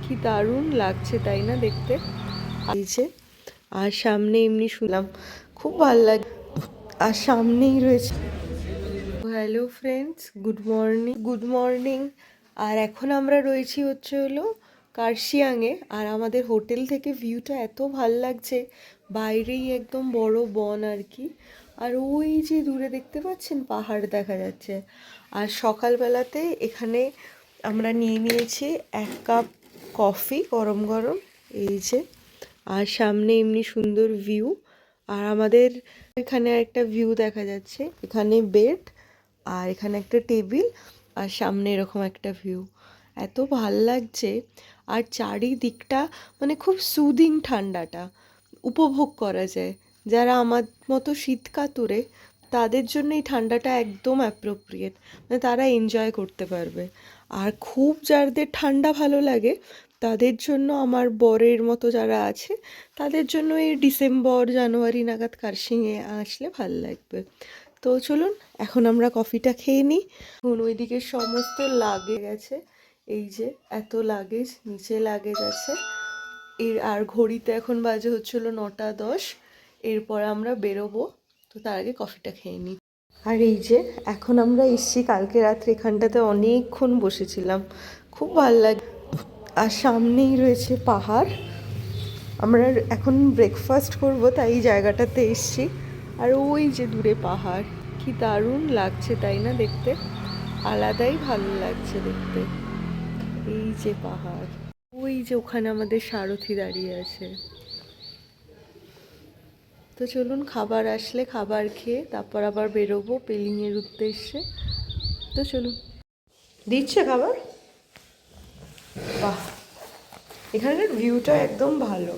কি দারুণ লাগছে তাই না দেখতে। আর সামনে এমনি শুনলাম খুব ভালো লাগে। আর সামনেই রয়েছে। Hello friends, good morning. আর এখন আমরা রয়েছি হলো কার্শিয়াংয়ে। আর আমাদের হোটেল থেকে ভিউটা এত ভাল লাগছে, বাইরেই একদম বড় বন আর কি। আর ওই যে দূরে দেখতে পাচ্ছেন পাহাড় দেখা যাচ্ছে। আর সকালবেলাতে এখানে আমরা নিয়ে নিয়েছি 1 কাপ কফি গরম গরম, এই যে। আর সামনে এমনি সুন্দর ভিউ। আর আমাদের এখানে একটা ভিউ দেখা যাচ্ছে, এখানে বেড আর এখানে একটা টেবিল আর সামনে এরকম একটা ভিউ। এত ভাল লাগছে। আর চারিদিকটা মানে খুব সুদিং, ঠান্ডাটা উপভোগ করা যায়। যারা আমার মতো শীতকাতুরে তাদের জন্য এই ঠান্ডাটা একদম অ্যাপ্রোপ্রিয়েট, মানে তারা এনজয় করতে পারবে। আর খুব যাদের ঠান্ডা ভালো লাগে তাদের জন্য, আমার বরের মতো যারা আছে তাদের জন্য এই ডিসেম্বর জানুয়ারি নাগাদ কার্শিয়াংয়ে আসলে ভাল লাগবে। তো চলুন এখন আমরা কফিটা খেয়ে নিই। এখন ওইদিকে সমস্ত লাগে গেছে, এই যে এত লাগেজ, নিচে লাগেজ আছে। আর ঘড়িতে এখন বাজে 9:10। এরপর আমরা বেরোবো, তো তার আগে কফিটা খেয়ে নিই। আর এই যে এখন আমরা এসছি, কালকে রাত্রে এখানটাতে অনেকক্ষণ বসেছিলাম, খুব ভালো লাগে। আর সামনেই রয়েছে পাহাড়। আমরা এখন ব্রেকফাস্ট করব, তাই এই জায়গাটাতে এসছি। আর ওই যে দূরে পাহাড়, কি দারুণ লাগছে তাই না দেখতে, আলাদাই ভালো লাগছে দেখতে। এই যে পাহাড়, ওই যে ওখানে আমাদের সারথি দাঁড়িয়ে আছে। তো চলুন খাবার আসলে খাবার খেয়ে তারপর আবার বেরোবো পেলিংয়ের উদ্দেশ্যে। তো চলুন, দিচ্ছে খাবার। বাহ, এখানের ভিউটা একদম ভালো,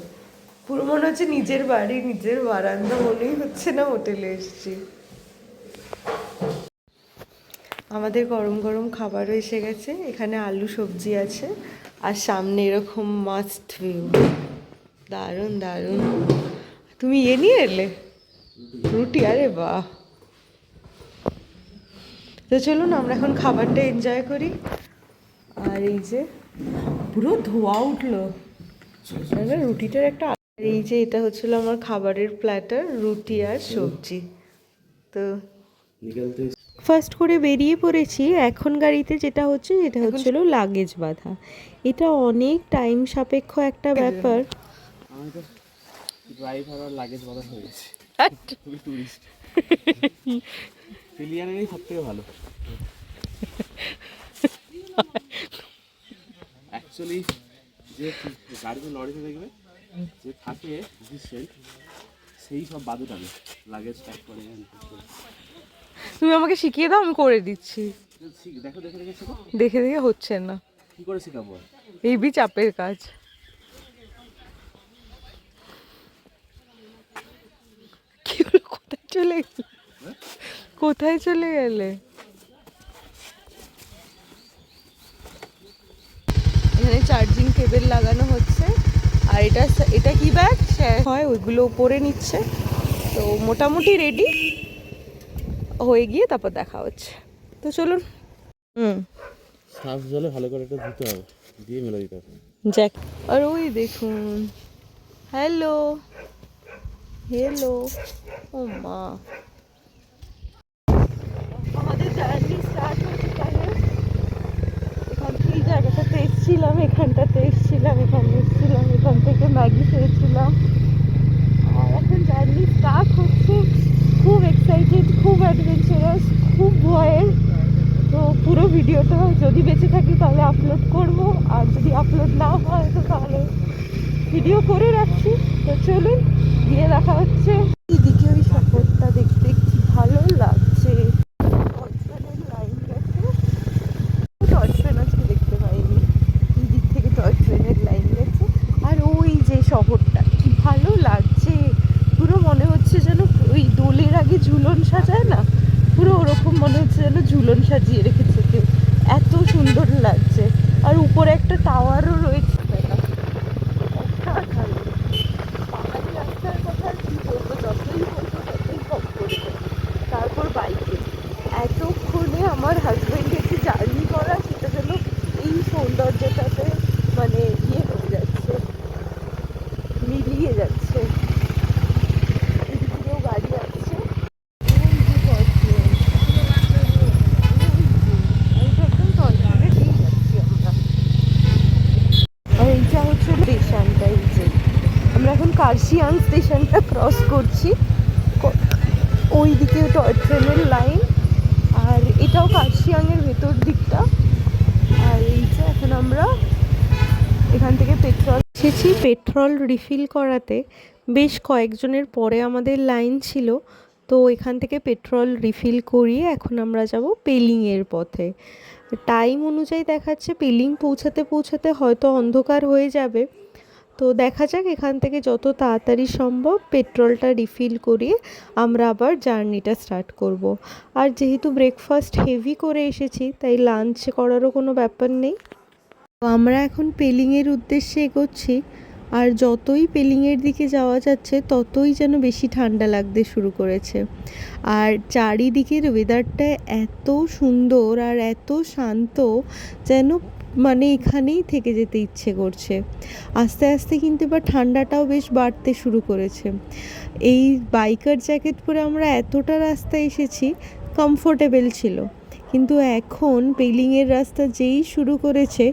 পুরো মনে হচ্ছে নিজের বাড়ি, নিজের বারান্দা, মনেই হচ্ছে না হোটেলে এসেছি। আমাদের গরম গরম খাবারও এসে গেছে, এখানে আলু সবজি আছে আর সামনে এরকম মাস্ট ভিউ, দারুণ দারুণ। তুমি নিয়ে এলে রুটি, আরে বাহ। তো চলুন আমরা এখন খাবারটা এনজয় করি। আর এই যে পুরো ধোয়া উঠলো, রুটিটার একটা। এই যে এটা হচ্ছিল আমার খাবারের প্ল্যাটার, রুটি আর সবজি। তো ফার্স্ট করে বেরিয়ে পড়েছি। এখন গাড়িতে যেটা হচ্ছিল লাগেজ বাঁধা। এটা অনেক টাইম সাপেক্ষ একটা ব্যাপার। ড্রাইভার আর লাগেজ বাঁধা হয়ে গেছে, তুমি টুরিস্ট। পিলিয়ানেরই সবথেকে ভালো অ্যাকচুয়ালি। যে গাড়িতে লরিতে দেখবে যে থাকে অ্যাসিস্ট্যান্ট, সেই সব বাদু টানে, লাগেজ প্যাক করে। তুমি আমাকে শিখিয়ে দাও, আমি করে দিচ্ছি। দেখো দেখে দেখে শেখো। দেখে দেখে হচ্ছে না, কি করে শেখাবো? এই বি চাপের কাজ। কি হলো, কোথায় চলে গেলে? কোথায় চলে গেলে? এখানে চার্জিং কেবল লাগানো হচ্ছে। আর এটা কি ব্যাগ হয়, ওইগুলো উপরে নিচ্ছে। তো মোটামুটি রেডি হয়ে গিয়ে তারপর দেখা হচ্ছে। তো চলুন। সার্ফ জলে ভালো করে একটা ধুতে হবে, দিয়ে মেলে দিতে হবে। জ্যাক। আর ওই দেখুন, হ্যালো হ্যালো, ও মা। আমাদের জার্নি স্টার্ট হচ্ছে তাহলে এখান থেকে। এই জায়গাটাতে এসেছিলাম, এখানটাতে এসেছিলাম, এখানে এসেছিলাম, এখান থেকে ম্যাগি খেয়েছিলাম। আর এখন জার্নি স্টার্ট হচ্ছে। খুব এক্সাইটেড, খুব অ্যাডভেঞ্চারাস, খুব ভয়ের। তো পুরো ভিডিওটা যদি বেঁচে থাকি তাহলে আপলোড করব, আর যদি আপলোড না হয় তো তাহলে ভিডিও করে রাখছি। তো চলুন গিয়ে দেখা হচ্ছে। এইদিকে ওই শহরটা দেখতে কি ভালো লাগছে। লাইন গেছে, টয় ট্রেন আজকে দেখতে পাইনি, এই দিক থেকে টয় ট্রেনের লাইন গেছে। আর ওই যে শহরটা কি ভালো লাগছে, পুরো মনে হচ্ছে যেন ওই দোলের আগে ঝুলন সাজায় না, পুরো ওরকম মনে হচ্ছে যেন ঝুলন সাজিয়ে রেখেছে কেউ, এত সুন্দর লাগছে। আর উপরে একটা টাওয়ারও রয়েছে। পাহাড়ি রাস্তার কথা কি বলবো, যতই বলবো ততই কম করবো। তারপর বাইকে এতক্ষণে আমার হাজব্যান্ডের যে জার্নি করা, সেটা যেন এই সৌন্দর্যটাতে মানে ইয়ে দিয়ে যাচ্ছে, এদিকেও গাড়ি আসছে। আর এইটা হচ্ছে স্টেশনটা, এই যে আমরা এখন কার্শিয়াং স্টেশনটা ক্রস করছি। ওই দিকে টয় ট্রেনের লাইন, আর এটাও কার্শিয়াংয়ের ভেতর দিকটা। আর এই যে এখন আমরা এখান থেকে পেট্রোল এসেছি পেট্রোল রিফিল করাতে। বেশ কয়েকজনের পরে আমাদের লাইন ছিল, তো এখান থেকে পেট্রোল রিফিল করিয়ে এখন আমরা যাব পেলিংয়ের পথে। টাইম অনুযায়ী দেখাচ্ছে পেলিং পৌঁছাতে পৌঁছাতে হয়তো অন্ধকার হয়ে যাবে, তো দেখা যাক এখান থেকে যত তাড়াতাড়ি সম্ভব পেট্রোলটা রিফিল করিয়ে আমরা আবার জার্নিটা স্টার্ট করব। আর যেহেতু ব্রেকফাস্ট হেভি করে এসেছি, তাই লাঞ্চ করারও কোনো ব্যাপার নেই। তো আমরা এখন পেলিংয়ের উদ্দেশ্যে এগোচ্ছি। আর যতই পেলিংয়ের দিকে যাওয়া যাচ্ছে ততই যেন বেশি ঠান্ডা লাগতে শুরু করেছে। আর চারিদিকের ওয়েদারটা এত সুন্দর আর এত শান্ত, যেন মানে এখানেই থেকে যেতে ইচ্ছে করছে। আস্তে আস্তে কিন্তু এবার ঠান্ডাটাও বেশ বাড়তে শুরু করেছে। এই বাইকার জ্যাকেট পরে আমরা এতটা রাস্তা এসেছি, কমফোর্টেবল ছিল, কিন্তু এখন পেলিংয়ের রাস্তা যেই শুরু করেছে,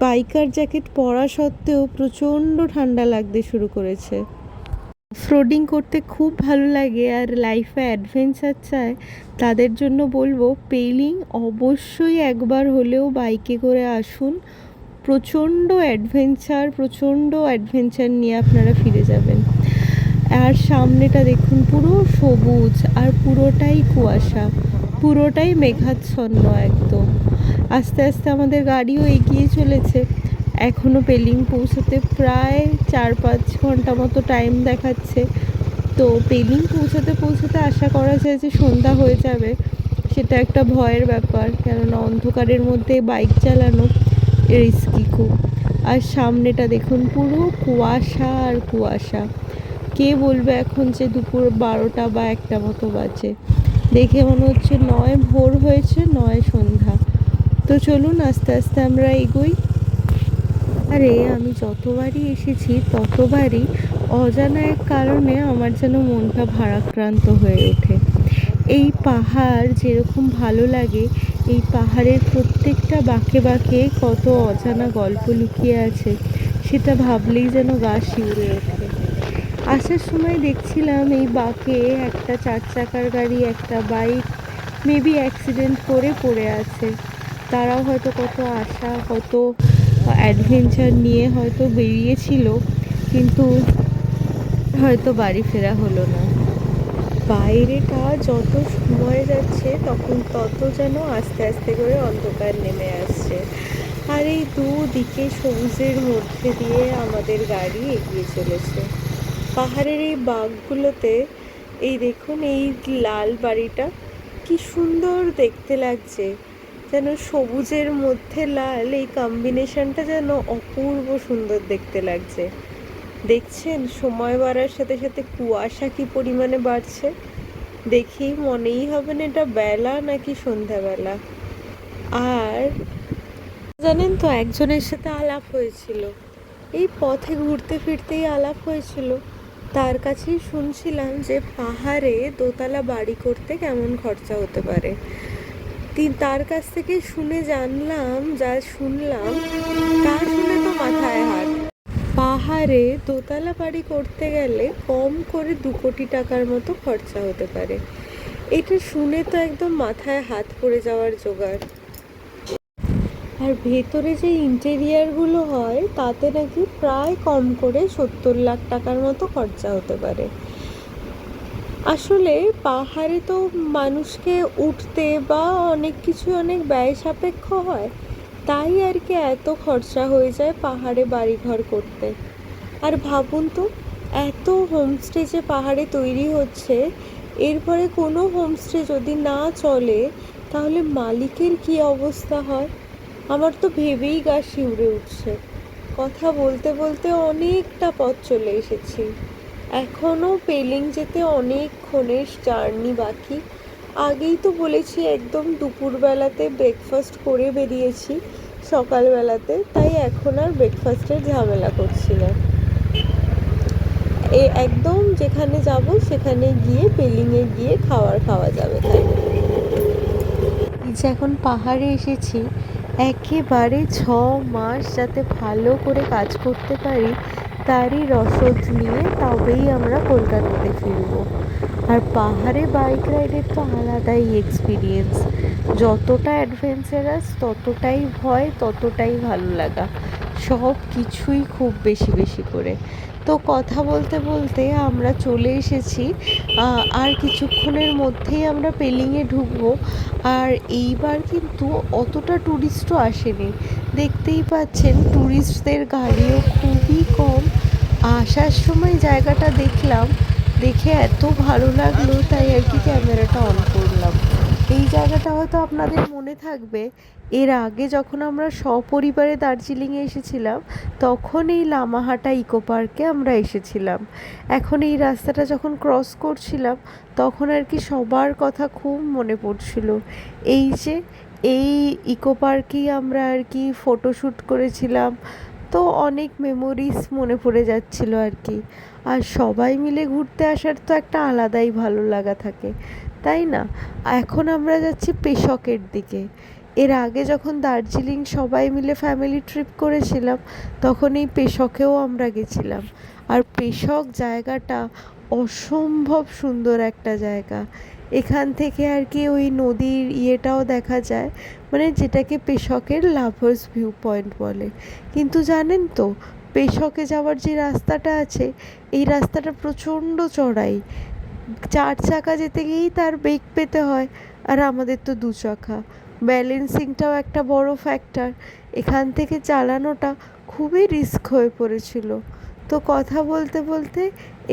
বাইকার জ্যাকেট পরা সত্ত্বেও প্রচণ্ড ঠান্ডা লাগতে শুরু করেছে। অফরোডিং করতে খুব ভালো লাগে আর লাইফে অ্যাডভেঞ্চার চায়, তাদের জন্য বলবো পেলিং অবশ্যই একবার হলেও বাইকে করে আসুন। প্রচণ্ড অ্যাডভেঞ্চার নিয়ে আপনারা ফিরে যাবেন। আর সামনেটা দেখুন, পুরো সবুজ আর পুরোটাই কুয়াশা, পুরোটাই মেঘাচ্ছন্ন একদম। আস্তে আস্তে আমাদের গাড়িও এগিয়ে চলেছে। এখনও পেলিং পৌঁছাতে প্রায় 4-5 ঘন্টা মতো টাইম দেখাচ্ছে। তো পেলিং পৌঁছাতে পৌঁছাতে আশা করা যায় যে সন্ধ্যা হয়ে যাবে। সেটা একটা ভয়ের ব্যাপার, কেননা অন্ধকারের মধ্যে বাইক চালানো রিস্কি খুব। আর সামনেটা দেখুন, পুরো কুয়াশা আর কুয়াশা। কে বলবে এখন যে দুপুর 12টা বা 1টা মতো বাজে। দেখে মনে হচ্ছে নয় ভোর হয়েছে নয় সন্ধ্যা। তো চলুন আস্তে আস্তে আমরা এগোই। আরে আমি যতবারই এসেছি ততবারই অজানা এক কারণে আমার যেন মনটা ভারাক্রান্ত হয়ে ওঠে। এই পাহাড় যেরকম ভালো লাগে, এই পাহাড়ের প্রত্যেকটা বাঁকে বাঁকে কত অজানা গল্প লুকিয়ে আছে, সেটা ভাবলেই যেন গা শিউরে ওঠে। আসার সময় দেখছিলাম এই বাঁকে একটা 4 চাকার গাড়ি, একটা বাইক মেবি অ্যাক্সিডেন্ট করে পড়ে আছে। তারাও হয়তো কত আশা, কত অ্যাডভেঞ্চার নিয়ে হয়তো বেরিয়েছিল, কিন্তু হয়তো বাড়ি ফেরা হলো না। বাইরেটা যত সময় যাচ্ছে তখন তত যেন আস্তে আস্তে করে অন্ধকার নেমে আসছে। আর এই দুদিকে সবুজের মধ্যে দিয়ে আমাদের গাড়ি এগিয়ে চলেছে। পাহাড়ের এই বাঁকগুলোতে এই দেখুন, এই লাল বাড়িটা কি সুন্দর দেখতে লাগছে, যেন সবুজের মধ্যে লাল, এই কম্বিনেশনটা যেন অপূর্ব সুন্দর দেখতে লাগছে। দেখছেন সময় বাড়ার সাথে সাথে কুয়াশা কি পরিমাণে বাড়ছে, দেখেই মনেই হবে না এটা বেলা নাকি সন্ধ্যাবেলা। আর জানেন তো, একজনের সাথে আলাপ হয়েছিল, এই পথে ঘুরতে ফিরতেই আলাপ হয়েছিল। তার কাছেই শুনছিলাম যে পাহাড়ে দোতলা বাড়ি করতে কেমন খরচা হতে পারে। তার কাছ থেকে শুনে জানলাম, যা শুনলাম তা শুনে তো মাথায় হাত। পাহাড়ে দোতলা বাড়ি করতে গেলে কম করে 2 কোটি টাকার মতো খরচা হতে পারে। এটা শুনে তো একদম মাথায় হাত পড়ে যাওয়ার জোগাড়। আর ভেতরে যে ইন্টেরিয়ারগুলো হয় তাতে নাকি প্রায় কম করে 70 লাখ টাকার মতো খরচা হতে পারে। আসলে পাহাড়ে তো মানুষকে উঠতে বা অনেক কিছু অনেক ব্যয় সাপেক্ষ হয়, তাই আর কি এত খরচা হয়ে যায় পাহাড়ে বাড়িঘর করতে। আর ভাবুন তো, এত হোমস্টে যে পাহাড়ে তৈরি হচ্ছে, এরপরে কোনো হোমস্টে যদি না চলে তাহলে মালিকের কী অবস্থা হয়। আমার তো ভেবেই গা শিউরে উঠছে। কথা বলতে বলতে অনেকটা পথ চলে এসেছি, এখনও পেলিং যেতে অনেকক্ষণের জার্নি বাকি। আগেই তো বলেছি একদম দুপুরবেলাতে ব্রেকফাস্ট করে বেরিয়েছি সকালবেলাতে, তাই এখন আর ব্রেকফাস্টের ঝামেলা করছি না। একদম যেখানে যাব সেখানে গিয়ে পেলিংয়ে গিয়ে খাওয়া যাবে তাই। এই যে এখন পাহাড়ে এসেছি, একেবারে 6 মাস যাতে ভালো করে কাজ করতে পারি তারই রসদ নিয়ে তবেই আমরা কলকাতাতে ফিরবো। আর পাহাড়ে বাইক রাইডের তো আলাদাই এক্সপিরিয়েন্স, যতটা অ্যাডভেঞ্চারাস ততটাই ভয় ততটাই ভালো লাগা, সব কিছুই খুব বেশি বেশি করে। তো কথা বলতে বলতে আমরা চলে এসেছি, আর কিছুক্ষণের মধ্যেই আমরা পেলিংয়ে ঢুকবো। আর এইবার কিন্তু অতটা ট্যুরিস্টও আসেনি, দেখতেই পাচ্ছেন ট্যুরিস্টদের গাড়িও খুবই কম। আসার সময় জায়গাটা দেখলাম, দেখে এত ভালো লাগলো তাই আর কি ক্যামেরাটা অন করলাম। এই জায়গাটা হয়তো আপনাদের মনে থাকবে, এর আগে যখন আমরা সপরিবারে দার্জিলিংয়ে এসেছিলাম তখন এই লামাহাটা ইকো পার্কে আমরা এসেছিলাম। এখন এই রাস্তাটা যখন ক্রস করছিলাম তখন আর কি সবার কথা খুব মনে পড়ছিল। এই যে এই ইকো পার্কেই আমরা আর কি ফটোশ্যুট করেছিলাম, তো অনেক মেমোরিজ মনে পড়ে যাচ্ছিল আর কি। আর সবাই মিলে ঘুরতে আসার তো একটা আলাদাই ভালো লাগা থাকে, তাই না? এখন আমরা যাচ্ছি পেশকের দিকে। এর আগে যখন দার্জিলিং সবাই মিলে ফ্যামিলি ট্রিপ করেছিলাম তখন এই পেশকেও আমরা গেছিলাম। আর পেশক জায়গাটা অসম্ভব সুন্দর একটা জায়গা। এখান থেকে আর কি ওই নদীর ইয়েটাও দেখা যায়, মানে যেটাকে পেশকের লাভার্স ভিউ পয়েন্ট বলে। কিন্তু জানেন তো, পেশকে যাওয়ার যে রাস্তাটা আছে এই রাস্তাটা প্রচণ্ড চড়াই, 4 চাকা যেতে গিয়েই তার বেগ পেতে হয়, আর আমাদের তো 2 চাকা। ব্যালেন্সিংটাও একটা বড় ফ্যাক্টর, এখান থেকে চালানোটা খুবই রিস্ক হয়ে পড়েছিল। তো কথা বলতে বলতে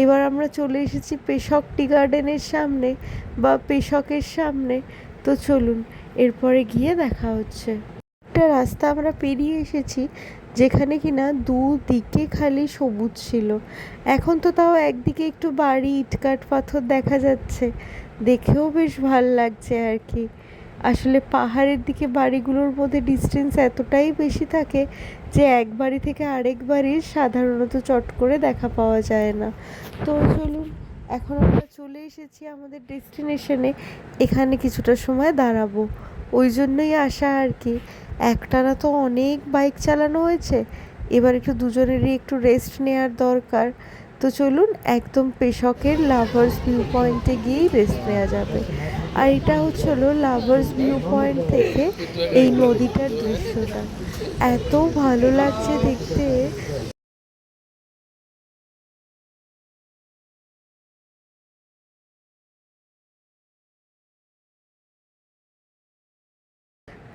এবার আমরা চলে এসেছি পেশক টি গার্ডেনের সামনে বা পেশকের সামনে। তো চলুন এরপরে গিয়ে দেখা হচ্ছে। একটা রাস্তা আমরা পেরিয়ে এসেছি যেখানে কিনা দুদিকে খালি সবুজ ছিল। এখন তো তাও একদিকে একটু বাড়ি ইটকাট পাথর দেখা যাচ্ছে, দেখেও বেশ ভাল লাগছে আর কি। আসলে পাহাড়ের দিকে বাড়িগুলোর মধ্যে ডিস্টেন্স এতটাই বেশি থাকে যে এক বাড়ি থেকে আরেক বাড়ির সাধারণত চট করে দেখা পাওয়া যায় না। তো চলুন, এখন আমরা চলে এসেছি আমাদের ডেস্টিনেশনে, এখানে কিছুটা সময় দাঁড়াবো, ওই জন্যই আসা আর কি। একটানা তো অনেক বাইক চালানো হয়েছে, এবার একটু দুজনেরই একটু রেস্ট নেওয়ার দরকার। তো চলুন একদম পেশকের লাভার্স ভিউ পয়েন্টে গিয়েই রেস্ট নেওয়া যাবে। আর এটা হচ্ছিল লাভার্স ভিউ পয়েন্ট থেকে এই নদীটার দৃশ্যটা এত ভালো লাগছে দেখতে।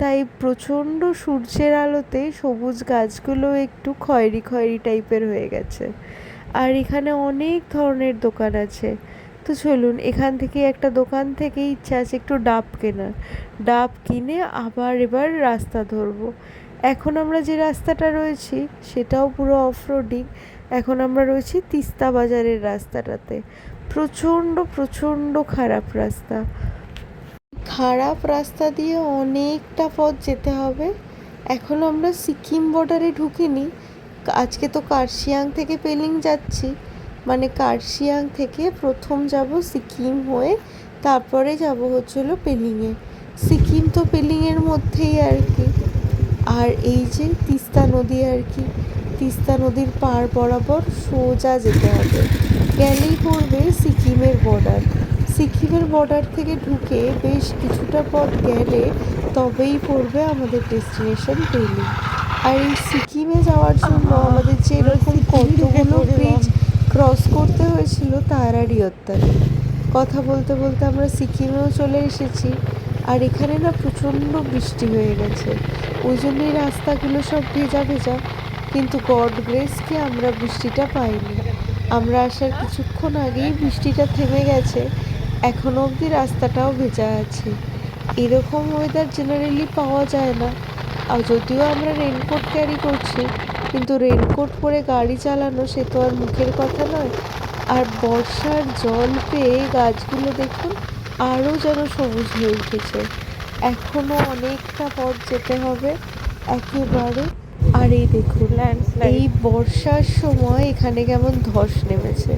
তাই প্রচণ্ড সূর্যের আলোতে সবুজ গাছগুলো একটু খয়েরি খয়েরি টাইপের হয়ে গেছে। আর এখানে অনেক ধরনের দোকান আছে। তো চলুন এখান থেকে একটা দোকান থেকে ইচ্ছা আছে একটু ডাব কেনার, ডাব কিনে আবার এবার রাস্তা ধরবো। এখন আমরা যে রাস্তাটা রয়েছি সেটাও পুরো অফরোডিং। এখন আমরা রয়েছি তিস্তা বাজারের রাস্তাটাতে, প্রচণ্ড প্রচণ্ড খারাপ রাস্তা। খারাপ রাস্তা দিয়ে অনেকটা পথ যেতে হবে। এখন আমরা সিকিম বর্ডারে ঢুকিনি, আজকে তো কার্শিয়াং থেকে পেলিং যাচ্ছি, মানে কার্শিয়াং থেকে প্রথম যাব সিকিম হয়ে, তারপরে যাব হচ্ছিলো পেলিংয়ে। সিকিম তো পেলিংয়ের মধ্যেই আর কি। আর এই যে তিস্তা নদী আর কি, তিস্তা নদীর পার বরাবর সোজা যেতে হবে, গেলেই পড়বে সিকিমের বর্ডার। সিকিমের বর্ডার থেকে ঢুকে বেশ কিছুটা পথ গেলে তবেই পড়বে আমাদের ডেস্টিনেশন পেলিং। আর এই সিকিমে যাওয়ার জন্য আমাদের যে এরকম কতগুলো ব্রিজ ক্রস করতে হয়েছিল তারারই অত্যাধিক। কথা বলতে বলতে আমরা সিকিমেও চলে এসেছি। আর এখানে না প্রচণ্ড বৃষ্টি হয়ে গেছে, ওই জন্যই রাস্তাগুলো সব ভেজা ভেজা, কিন্তু গড গ্রেস কি আমরা বৃষ্টিটা পাইনি। আমরা আসার কিছুক্ষণ আগেই বৃষ্টিটা থেমে গেছে, এখনও অবধি রাস্তাটাও ভেজা আছে। এরকম ওয়েদার জেনারেলি পাওয়া যায় না। আর যদিও আমরা রেনকোট ক্যারি করছি, কিন্তু রেনকোট পরে গাড়ি চালানো সে তো আর মুখের কথা নয়। আর বর্ষার জল পেয়ে গাছগুলো দেখুন আরও যেন সবুজ হয়ে উঠেছে। এখনও অনেকটা পথ যেতে হবে একেবারে। আর এই দেখুন এই বর্ষার সময় এখানে কেমন ধস নেমেছে।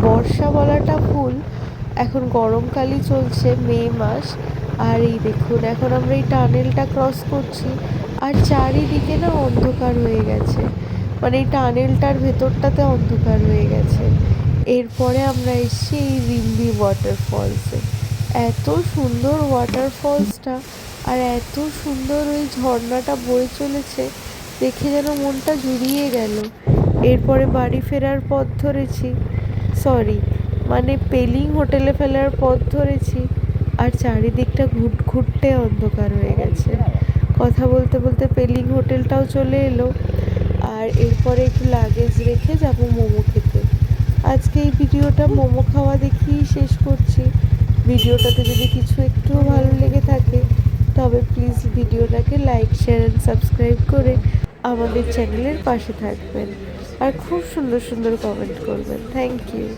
বর্ষা বলাটা ভুল, এখন গরমকালই চলছে, মে মাস। আর এই দেখুন এখন আমরা এই টানেলটা ক্রস করছি আর চারিদিকে না অন্ধকার হয়ে গেছে, মানে এই টানেলটার ভেতরটাতে অন্ধকার হয়ে গেছে। এরপরে আমরা এসেছি এই রিম্বি ওয়াটারফলসে। এত সুন্দর ওয়াটারফলসটা, আর এত সুন্দর ওই ঝর্ণাটা বয়ে চলেছে, দেখে যেন মনটা জুড়িয়ে গেল। এরপরে বাড়ি ফেরার পথ ধরেছি, সরি মানে পেলিং হোটেলে ফেরার পথ ধরেছি। আর চারিদিকটা ঘুটঘুটে অন্ধকার হয়ে গেছে। কথা বলতে বলতে পেলিং হোটেলটাও চলে এলো। আর এরপরে একটু লাগেজ রেখে যাব মোমো খেতে। আজকে এই ভিডিওটা মোমো খাওয়া দেখিয়েই শেষ করছি। ভিডিওটাতে যদি কিছু একটুও ভালো লেগে থাকে তবে প্লিজ ভিডিওটাকে লাইক, শেয়ার অ্যান্ড সাবস্ক্রাইব করে আমাদের চ্যানেলের পাশে থাকবেন। আর খুব সুন্দর সুন্দর কমেন্ট করবেন। Thank you.